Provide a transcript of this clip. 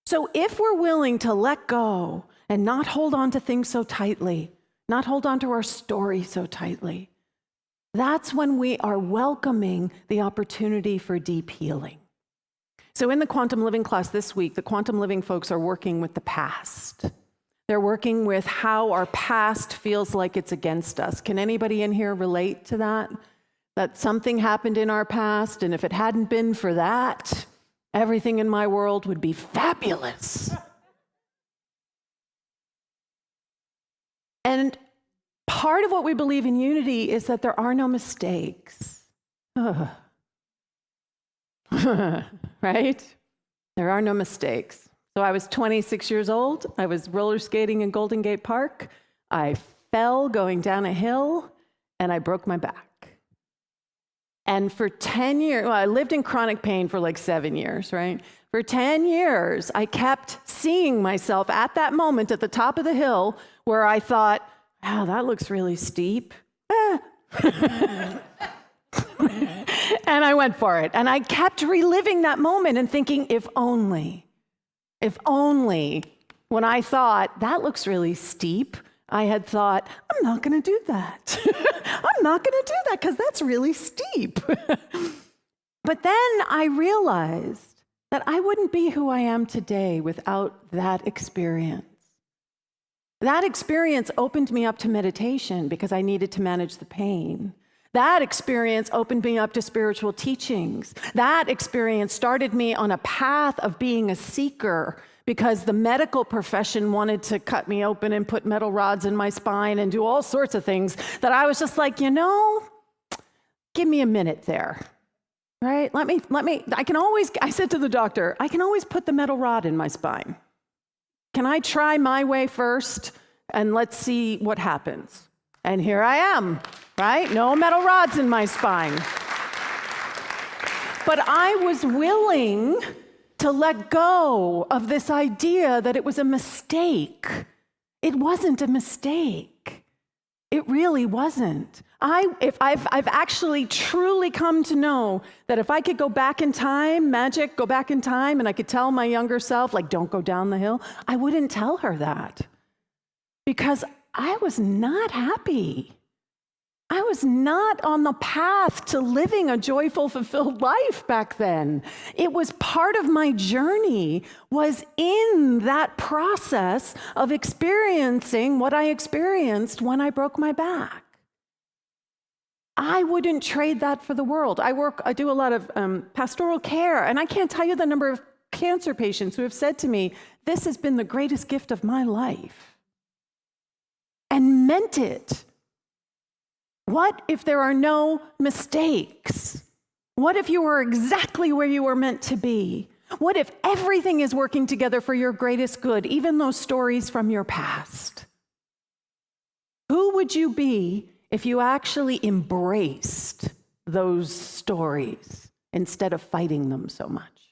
So if we're willing to let go and not hold on to things so tightly, not hold on to our story so tightly, that's when we are welcoming the opportunity for deep healing. So in the quantum living class this week, the quantum living folks are working with the past. They're working with how our past feels like it's against us. Can anybody in here relate to that? That something happened in our past, and if it hadn't been for that, everything in my world would be fabulous. And part of what we believe in unity is that there are no mistakes. Right? There are no mistakes. So I was 26 years old. I was roller skating in Golden Gate Park. I fell going down a hill, and I broke my back. And for 10 years, well, I lived in chronic pain for like 7 years, right? For 10 years, I kept seeing myself at that moment at the top of the hill where I thought, wow, that looks really steep. And I went for it. And I kept reliving that moment and thinking, if only, when I thought, that looks really steep, I had thought, I'm not going to do that. I'm not going to do that because that's really steep. But then I realized that I wouldn't be who I am today without that experience. That experience opened me up to meditation because I needed to manage the pain. That experience opened me up to spiritual teachings. That experience started me on a path of being a seeker because the medical profession wanted to cut me open and put metal rods in my spine and do all sorts of things that I was just like, give me a minute there, right? I said to the doctor, I can always put the metal rod in my spine. Can I try my way first and let's see what happens? And here I am, right? No metal rods in my spine. But I was willing to let go of this idea that it was a mistake. It wasn't a mistake. It really wasn't. I've actually truly come to know that if I could go back in time, go back in time, and I could tell my younger self, don't go down the hill, I wouldn't tell her that. Because I was not happy. I was not on the path to living a joyful, fulfilled life back then. It was part of my journey, was in that process of experiencing what I experienced when I broke my back. I wouldn't trade that for the world. I do a lot of pastoral care, and I can't tell you the number of cancer patients who have said to me, this has been the greatest gift of my life. And meant it. What if there are no mistakes? What if you were exactly where you were meant to be? What if everything is working together for your greatest good, even those stories from your past? Who would you be if you actually embraced those stories instead of fighting them so much?